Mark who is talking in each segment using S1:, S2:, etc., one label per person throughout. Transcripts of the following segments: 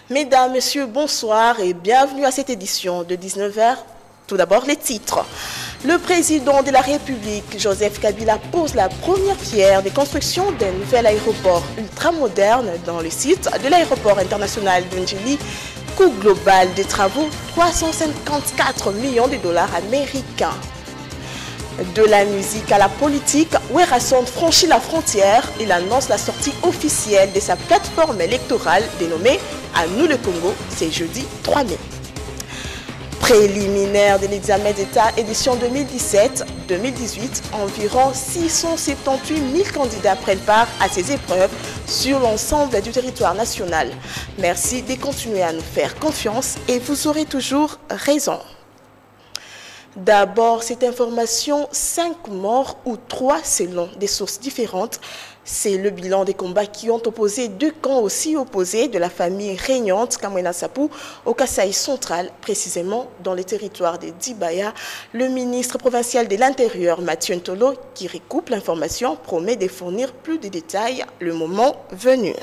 S1: Mesdames, Messieurs, bonsoir et bienvenue à cette édition de 19h. Tout d'abord, les titres. Le président de la République, Joseph Kabila, pose la première pierre des constructions d'un nouvel aéroport ultramoderne dans le site de l'aéroport international de Njili. Coût global des travaux, 354 millions de dollars américains. De la musique à la politique, Werason franchit la frontière. Il annonce la sortie officielle de sa plateforme électorale dénommée À nous le Congo, c'est jeudi 3 mai. Préliminaire de l'examen d'État édition 2017-2018, environ 678 000 candidats prennent part à ces épreuves sur l'ensemble du territoire national. Merci de continuer à nous faire confiance et vous aurez toujours raison. D'abord, cette information, 5 morts ou 3 selon des sources différentes. C'est le bilan des combats qui ont opposé 2 camps aussi opposés de la famille régnante Kamwena Sapou au Kasaï central, précisément dans le territoire de Dibaya. Le ministre provincial de l'Intérieur, Mathieu Ntolo, qui recoupe l'information, promet de fournir plus de détails le moment venu.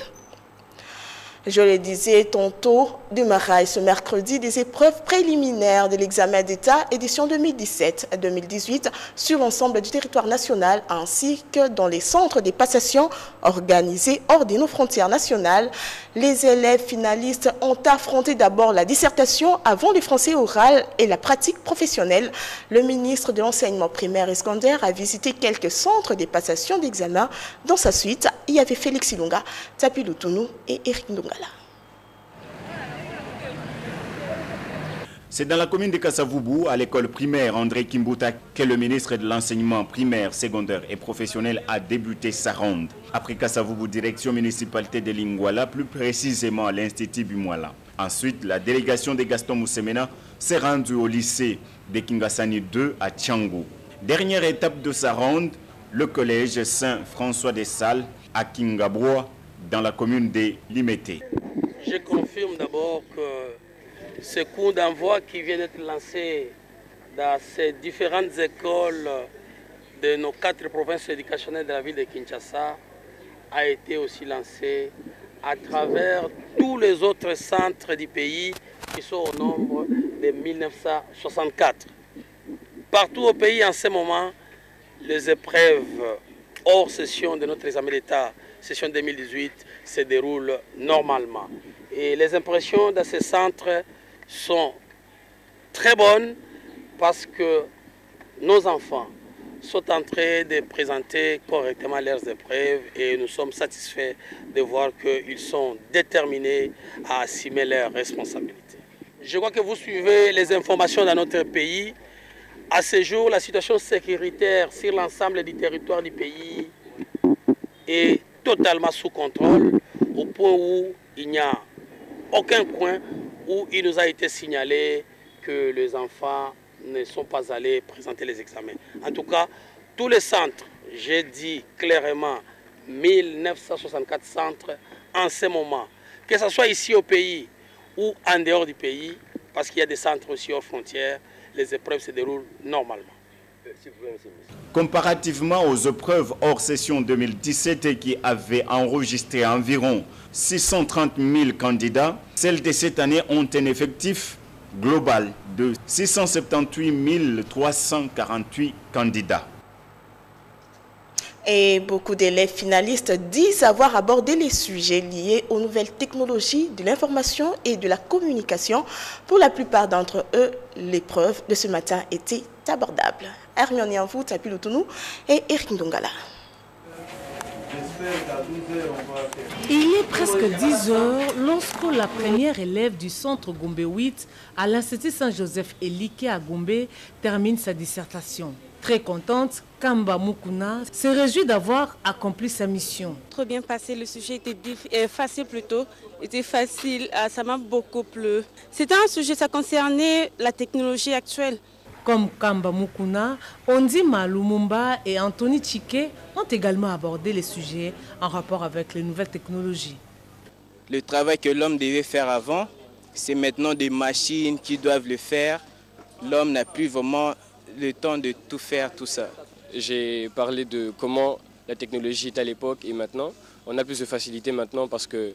S1: Je le disais tantôt, démarrage ce mercredi des épreuves préliminaires de l'examen d'État édition 2017-2018 sur l'ensemble du territoire national ainsi que dans les centres de passation organisés hors de nos frontières nationales. Les élèves finalistes ont affronté d'abord la dissertation avant le français oral et la pratique professionnelle. Le ministre de l'enseignement primaire et secondaire a visité quelques centres de passation d'examen. Dans sa suite, il y avait Félix Ilunga, Tapi Lutunou et Eric Ndongala.
S2: C'est dans la commune de Kasavubu, à l'école primaire André Kimbuta, que le ministre de l'enseignement primaire, secondaire et professionnel a débuté sa ronde. Après Kasavubu, direction municipalité de Lingwala, plus précisément à l'Institut Bimwala. Ensuite, la délégation de Gaston Moussemena s'est rendue au lycée de Kingasani 2 à Tchangou. Dernière étape de sa ronde, le collège Saint-François des Salles à Kingabroa, dans la commune de Limete.
S3: Je confirme d'abord que ce coup d'envoi qui vient d'être lancé dans ces différentes écoles de nos 4 provinces éducationnelles de la ville de Kinshasa a été aussi lancé à travers tous les autres centres du pays qui sont au nombre de 1964. Partout au pays en ce moment, les épreuves hors session de notre examen d'État, session 2018, se déroulent normalement. Et les impressions dans ces centres sont très bonnes parce que nos enfants sont en train de présenter correctement leurs épreuves et nous sommes satisfaits de voir qu'ils sont déterminés à assumer leurs responsabilités. Je crois que vous suivez les informations dans notre pays. À ce jour, la situation sécuritaire sur l'ensemble du territoire du pays est totalement sous contrôle au point où il n'y a aucun coin où il nous a été signalé que les enfants ne sont pas allés présenter les examens. En tout cas, tous les centres, j'ai dit clairement 1964 centres en ce moment, que ce soit ici au pays ou en dehors du pays, parce qu'il y a des centres aussi aux frontières, les épreuves se déroulent normalement.
S2: Comparativement aux épreuves hors session 2017 qui avaient enregistré environ 630 000 candidats, celles de cette année ont un effectif global de 678 348 candidats.
S1: Et beaucoup d'élèves finalistes disent avoir abordé les sujets liés aux nouvelles technologies de l'information et de la communication. Pour la plupart d'entre eux, l'épreuve de ce matin était abordable. Hermione Yanvou, Tapi Lutunou et Eric Ndongala.
S4: Il est presque 10 heures lorsque la première élève du centre Gombe 8 à l'Institut Saint-Joseph Eliké à Gombe termine sa dissertation. Très contente, Kamba Mukuna se réjouit d'avoir accompli sa mission.
S5: Trop bien passé, le sujet était facile plutôt, était facile, ça m'a beaucoup plu. C'était un sujet, ça concernait la technologie actuelle.
S4: comme Kamba Mukuna, Ondima Lumumba et Anthony Chike ont également abordé les sujets en rapport avec les nouvelles technologies.
S6: Le travail que l'homme devait faire avant, c'est maintenant des machines qui doivent le faire. L'homme n'a plus vraiment le temps de tout faire, tout ça.
S7: J'ai parlé de comment la technologie est à l'époque et maintenant. On a plus de facilité maintenant parce qu'il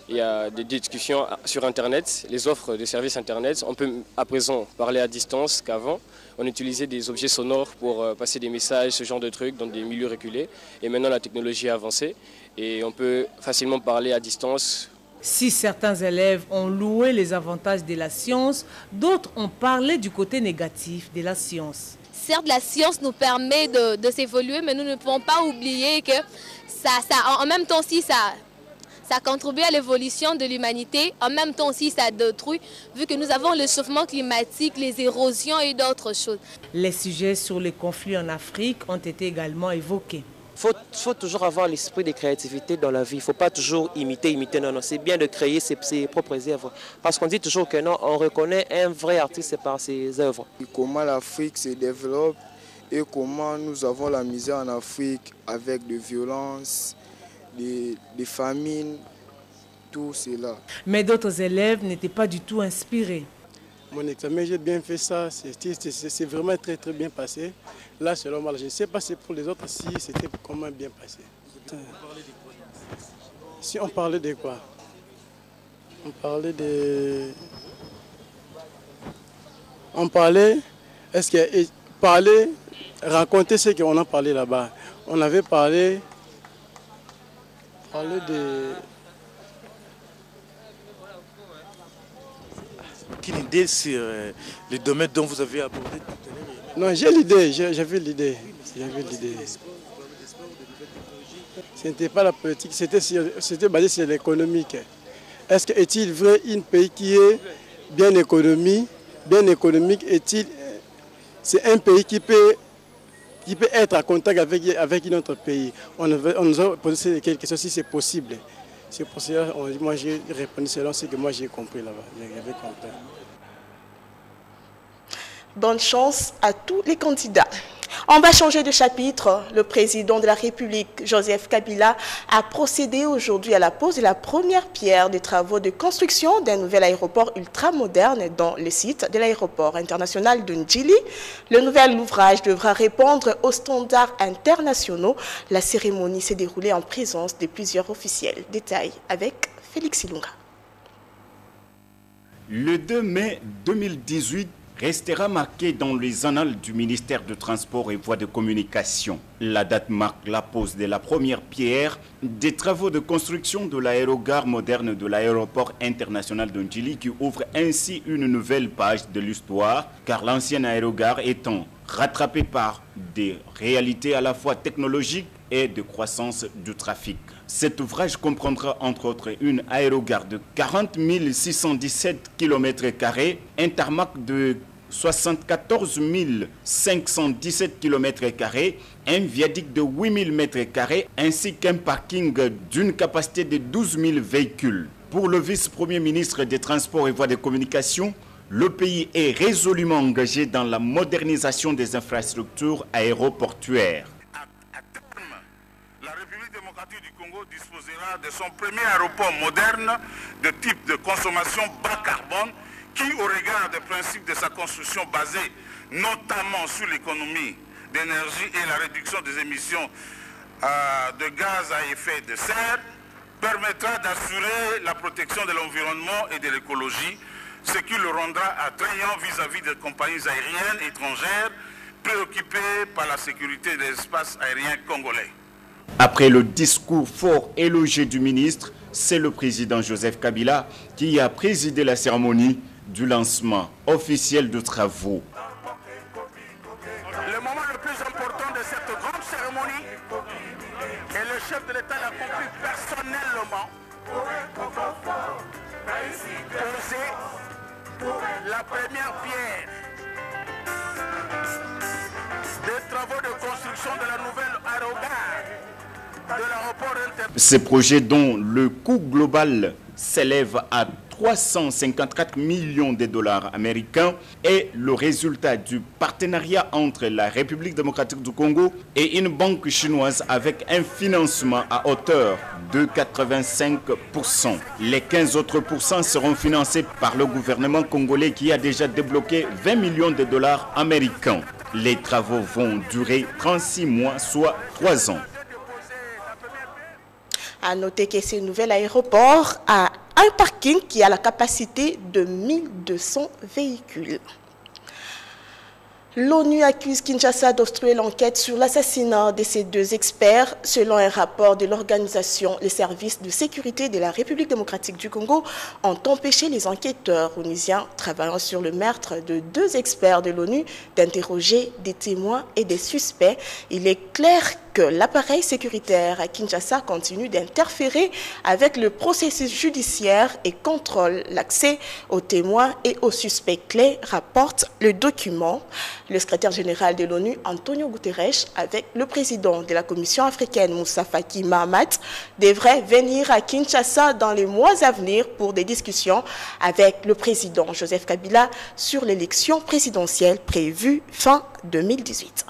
S7: y a des discussions sur Internet, les offres de services Internet. On peut à présent parler à distance qu'avant. On utilisait des objets sonores pour passer des messages, ce genre de trucs dans des milieux reculés. Et maintenant la technologie a avancé et on peut facilement parler à distance.
S4: Si certains élèves ont loué les avantages de la science, d'autres ont parlé du côté négatif de la science.
S8: Certes, la science nous permet de s'évoluer, mais nous ne pouvons pas oublier que en même temps aussi ça contribue à l'évolution de l'humanité, en même temps aussi ça détruit, vu que nous avons le chauffement climatique, les érosions et d'autres choses.
S4: Les sujets sur les conflits en Afrique ont été également évoqués.
S9: Il faut toujours avoir l'esprit de créativité dans la vie. Il ne faut pas toujours imiter. Non, non. C'est bien de créer ses propres œuvres. Parce qu'on dit toujours que non, on reconnaît un vrai artiste par ses œuvres.
S10: Comment l'Afrique se développe et comment nous avons la misère en Afrique avec des violences, des famines, tout cela.
S4: Mais d'autres élèves n'étaient pas du tout inspirés.
S11: Mon examen, j'ai bien fait ça, c'est vraiment très bien passé. Là, selon moi, je ne sais pas si pour les autres, si c'était comment bien passé. Si on parlait de quoi? On parlait de... On parlait... Est-ce que... Parler, raconter ce qu'on a parlé là-bas. On avait parlé de...
S12: Quelle idée sur les domaines dont vous avez abordé tout à l'heure?
S11: Non, j'ai l'idée, j'avais l'idée. Ce n'était pas la politique, c'était basé sur l'économique. Est-il vrai un pays qui est bien économique, c'est un pays qui peut être en contact avec un autre pays? On nous a posé quelques questions si c'est possible. C'est pour cela que moi j'ai répondu selon ce que moi j'ai compris là-bas. J'avais compris.
S1: Bonne chance à tous les candidats. On va changer de chapitre. Le président de la République, Joseph Kabila, a procédé aujourd'hui à la pose de la première pierre des travaux de construction d'un nouvel aéroport ultramoderne dans le site de l'aéroport international de Ndjili. Le nouvel ouvrage devra répondre aux standards internationaux. La cérémonie s'est déroulée en présence de plusieurs officiels. Détails avec Félix Ilunga.
S2: Le 2 mai 2018 restera marqué dans les annales du ministère de Transport et Voies de Communication. La date marque la pose de la première pierre des travaux de construction de l'aérogare moderne de l'aéroport international de Ndjili qui ouvre ainsi une nouvelle page de l'histoire, car l'ancienne aérogare étant rattrapée par des réalités à la fois technologiques et de croissance du trafic. Cet ouvrage comprendra entre autres une aérogare de 40 617 km², un tarmac de 74 517 km², un viaduc de 8 000 m², ainsi qu'un parking d'une capacité de 12 000 véhicules. Pour le vice-premier ministre des Transports et Voies de Communication, le pays est résolument engagé dans la modernisation des infrastructures aéroportuaires.
S13: La République démocratique du Congo disposera de son premier aéroport moderne de type de consommation bas carbone qui, au regard des principes de sa construction basée notamment sur l'économie d'énergie et la réduction des émissions de gaz à effet de serre, permettra d'assurer la protection de l'environnement et de l'écologie, ce qui le rendra attrayant vis-à-vis des compagnies aériennes étrangères préoccupées par la sécurité de l'espace aérien congolais.
S2: Après le discours fort élogieux du ministre, c'est le président Joseph Kabila qui a présidé la cérémonie du lancement officiel de travaux.
S13: Le moment le plus important de cette grande cérémonie, et le chef de l'État l'a compris personnellement, poser la première pierre des travaux de construction de la nouvelle aérogare de l'aéroport international.
S2: Ces projets dont le coût global s'élève à 354 millions de dollars américains est le résultat du partenariat entre la République démocratique du Congo et une banque chinoise avec un financement à hauteur de 85%. Les 15 autres pourcents seront financés par le gouvernement congolais qui a déjà débloqué 20 millions de dollars américains. Les travaux vont durer 36 mois, soit 3 ans.
S1: À noter que ce nouvel aéroport a un parking qui a la capacité de 1200 véhicules. L'ONU accuse Kinshasa d'obstruer l'enquête sur l'assassinat de ces 2 experts. Selon un rapport de l'organisation, les services de sécurité de la République démocratique du Congo ont empêché les enquêteurs onusiens travaillant sur le meurtre de 2 experts de l'ONU d'interroger des témoins et des suspects. Il est clair que l'appareil sécuritaire à Kinshasa continue d'interférer avec le processus judiciaire et contrôle l'accès aux témoins et aux suspects clés, rapporte le document. Le secrétaire général de l'ONU, Antonio Guterres, avec le président de la Commission africaine, Moussa Faki Mahamat, devrait venir à Kinshasa dans les mois à venir pour des discussions avec le président Joseph Kabila sur l'élection présidentielle prévue fin 2018.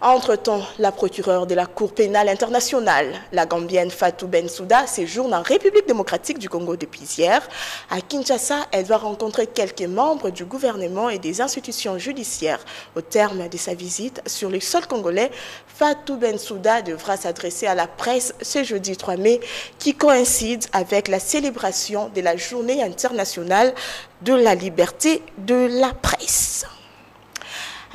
S1: Entre-temps, la procureure de la Cour pénale internationale, la Gambienne Fatou Bensouda, séjourne en République démocratique du Congo depuis hier. À Kinshasa, elle va rencontrer quelques membres du gouvernement et des institutions judiciaires. Au terme de sa visite sur le sol congolais, Fatou Bensouda devra s'adresser à la presse ce jeudi 3 mai, qui coïncide avec la célébration de la Journée internationale de la liberté de la presse.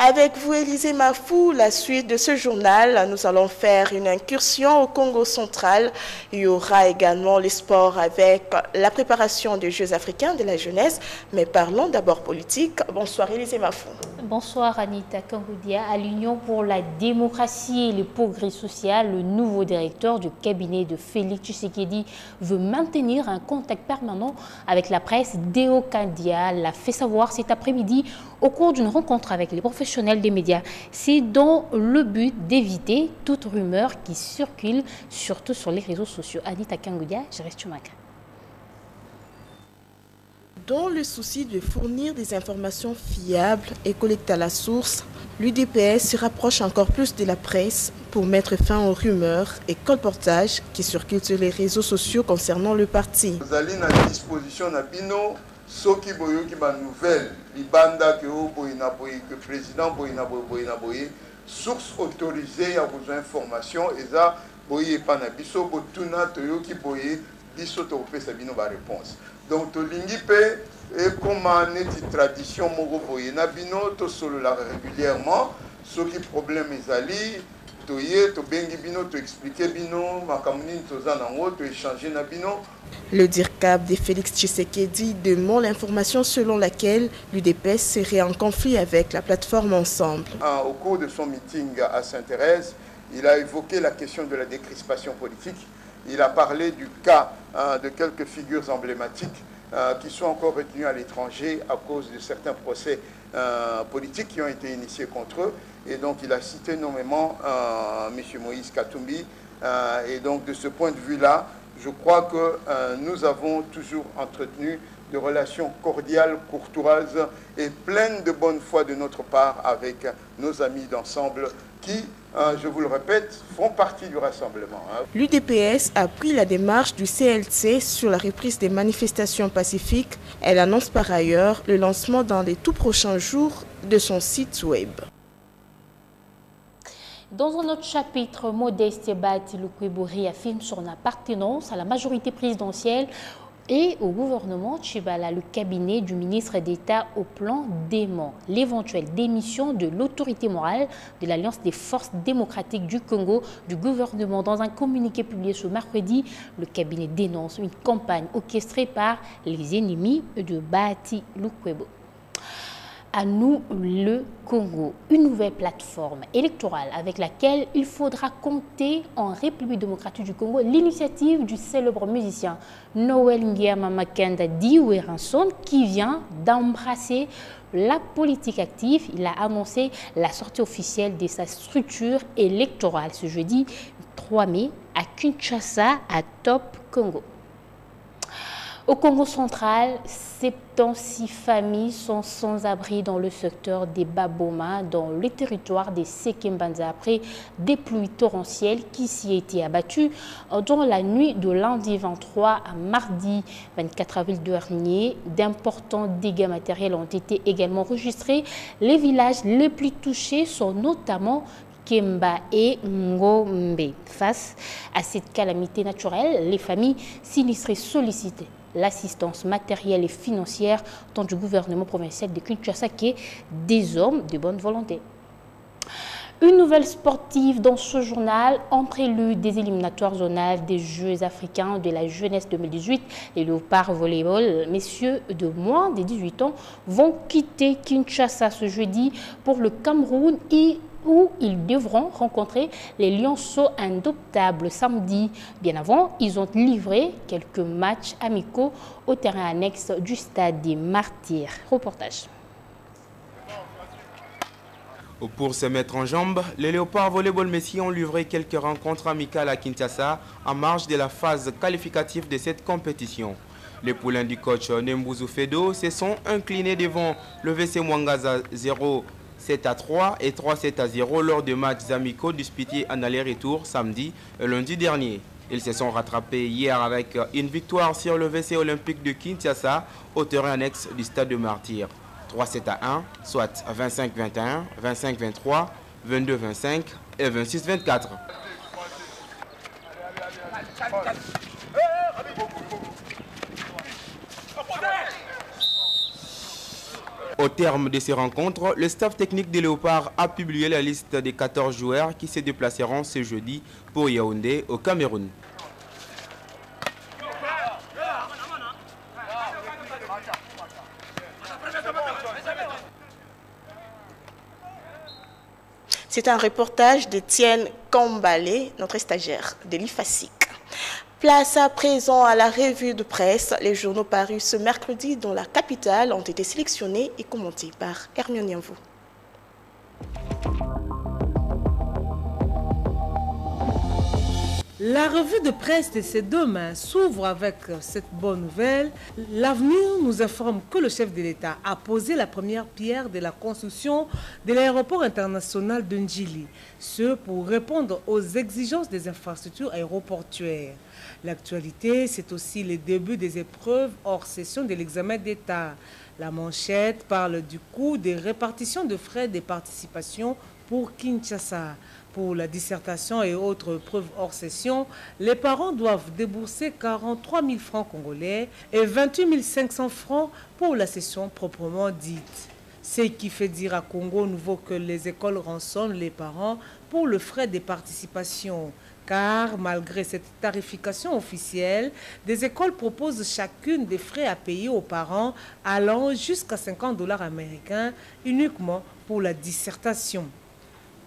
S1: Avec vous, Élisée Mafou, la suite de ce journal, nous allons faire une incursion au Congo central. Il y aura également les sports avec la préparation des Jeux africains de la jeunesse. Mais parlons d'abord politique. Bonsoir, Élisée Mafou.
S14: Bonsoir, Anita Kangoudia. À l'Union pour la démocratie et le progrès social, le nouveau directeur du cabinet de Félix Tshisekedi veut maintenir un contact permanent avec la presse. Déo Kandia l'a fait savoir cet après-midi au cours d'une rencontre avec les professionnels des médias. C'est dans le but d'éviter toute rumeur qui circule, surtout sur les réseaux sociaux. Anita Kangoudia, je reste sur ma carte.
S1: Dans le souci de fournir des informations fiables et collectées à la source, l'UDPS se rapproche encore plus de la presse pour mettre fin aux rumeurs et colportages qui circulent sur les réseaux sociaux concernant le parti.
S15: Vous allez à la disposition de Bino, ceux qui ont une nouvelle, que le président Boye, source autorisée à vos informations, et ça, Boye Panabiso, Botuna, Toyoki Boye, Biso Tope Sabino va réponse. Donc, to lingipe et comme une tradition moro Boye Nabino, to solo la régulièrement, ceux qui problème est ali, to ye, to bengi bino, to expliquer bino, makamuni to zanango, to échanger nabino.
S1: Le DIRCAB de Félix Tshisekedi demande l'information selon laquelle l'UDPS serait en conflit avec la plateforme Ensemble.
S15: Au cours de son meeting à Sainte-Thérèse, il a évoqué la question de la décrispation politique. Il a parlé du cas de quelques figures emblématiques qui sont encore retenues à l'étranger à cause de certains procès politiques qui ont été initiés contre eux. Et donc il a cité nommément M. Moïse Katumbi. Et donc de ce point de vue-là, je crois que nous avons toujours entretenu des relations cordiales, courtoises et pleines de bonne foi de notre part avec nos amis d'ensemble qui, je vous le répète, font partie du rassemblement.
S1: L'UDPS a pris la démarche du CLC sur la reprise des manifestations pacifiques. Elle annonce par ailleurs le lancement dans les tout prochains jours de son site web.
S14: Dans un autre chapitre, Modeste Bati Lukwebo réaffirme son appartenance à la majorité présidentielle et au gouvernement Tchibala. Le cabinet du ministre d'État au plan dément l'éventuelle démission de l'autorité morale de l'Alliance des forces démocratiques du Congo du gouvernement. Dans un communiqué publié ce mercredi, le cabinet dénonce une campagne orchestrée par les ennemis de Bati Lukwebo. À nous le Congo, une nouvelle plateforme électorale avec laquelle il faudra compter en République démocratique du Congo, l'initiative du célèbre musicien Noël Ngiama Makanda Diweranson qui vient d'embrasser la politique active. Il a annoncé la sortie officielle de sa structure électorale ce jeudi 3 mai à Kinshasa, à Top Congo. Au Congo central, 76 familles sont sans abri dans le secteur des Baboma, dans le territoire des Sekembanza, après des pluies torrentielles qui s'y étaient abattues dans la nuit de lundi 23 à mardi 24 avril dernier. D'importants dégâts matériels ont été également enregistrés. Les villages les plus touchés sont notamment Kemba et Ngombe. Face à cette calamité naturelle, les familles sinistrées sollicitent l'assistance matérielle et financière tant du gouvernement provincial de Kinshasa que des hommes de bonne volonté. Une nouvelle sportive dans ce journal, en prélude des éliminatoires zonales des Jeux africains de la jeunesse 2018, les Léopards Volleyball, messieurs de moins de 18 ans, vont quitter Kinshasa ce jeudi pour le Cameroun où ils devront rencontrer les Lionceaux indomptables samedi. Bien avant, ils ont livré quelques matchs amicaux au terrain annexe du stade des Martyrs. Reportage.
S16: Pour se mettre en jambes, les Léopards Volleyball Messi ont livré quelques rencontres amicales à Kinshasa en marge de la phase qualificative de cette compétition. Les poulains du coach Nembouzou Fedo se sont inclinés devant le VC Mwangaza 0-7-3 et 3-7-0 lors de matchs amicaux disputés en aller-retour samedi et lundi dernier. Ils se sont rattrapés hier avec une victoire sur le VC olympique de Kinshasa au terrain annexe du stade de Martyrs. 3-7-1, soit 25-21, 25-23, 22-25 et 26-24. Au terme de ces rencontres, le staff technique des Léopards a publié la liste des 14 joueurs qui se déplaceront ce jeudi pour Yaoundé au Cameroun.
S1: C'est un reportage d'Étienne Kambalé, notre stagiaire de l'IFASIC. Place à présent à la revue de presse. Les journaux parus ce mercredi dans la capitale ont été sélectionnés et commentés par Hermione Nianvou.
S4: La revue de presse de ces demain s'ouvre avec cette bonne nouvelle. L'avenir nous informe que le chef de l'État a posé la première pierre de la construction de l'aéroport international de Ndjili, ce pour répondre aux exigences des infrastructures aéroportuaires. L'actualité, c'est aussi le début des épreuves hors session de l'examen d'État. La manchette parle du coût des répartitions de frais de participation pour Kinshasa. Pour la dissertation et autres preuves hors session, les parents doivent débourser 43 000 francs congolais et 28 500 francs pour la session proprement dite. Ce qui fait dire à Congo Nouveau que les écoles rançonnent les parents pour le frais de participation. Car malgré cette tarification officielle, des écoles proposent chacune des frais à payer aux parents allant jusqu'à 50 $ américains uniquement pour la dissertation.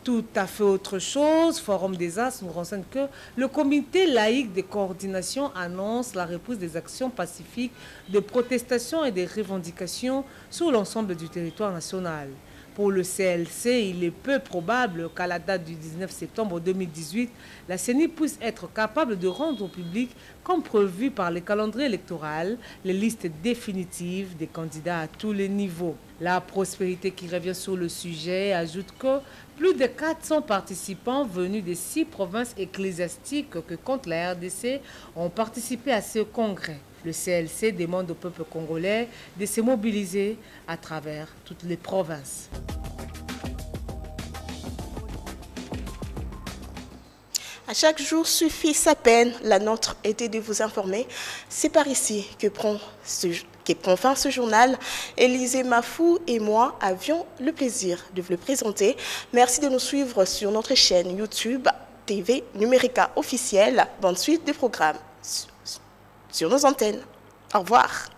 S4: Tout à fait autre chose, Forum des As nous renseigne que le comité laïque de coordination annonce la reprise des actions pacifiques de protestation et de revendications sur l'ensemble du territoire national. Pour le CLC, il est peu probable qu'à la date du 19 septembre 2018, la CENI puisse être capable de rendre au public, comme prévu par le calendrier électoral, les listes définitives des candidats à tous les niveaux. La prospérité qui revient sur le sujet ajoute que plus de 400 participants venus des 6 provinces ecclésiastiques que compte la RDC ont participé à ce congrès. Le CLC demande au peuple congolais de se mobiliser à travers toutes les provinces.
S1: À chaque jour suffit sa peine. La nôtre était de vous informer. C'est par ici que prend fin ce journal. Élisée Mafou et moi avions le plaisir de vous le présenter. Merci de nous suivre sur notre chaîne YouTube TV Numérica officielle. Bonne suite des programmes sur nos antennes. Au revoir.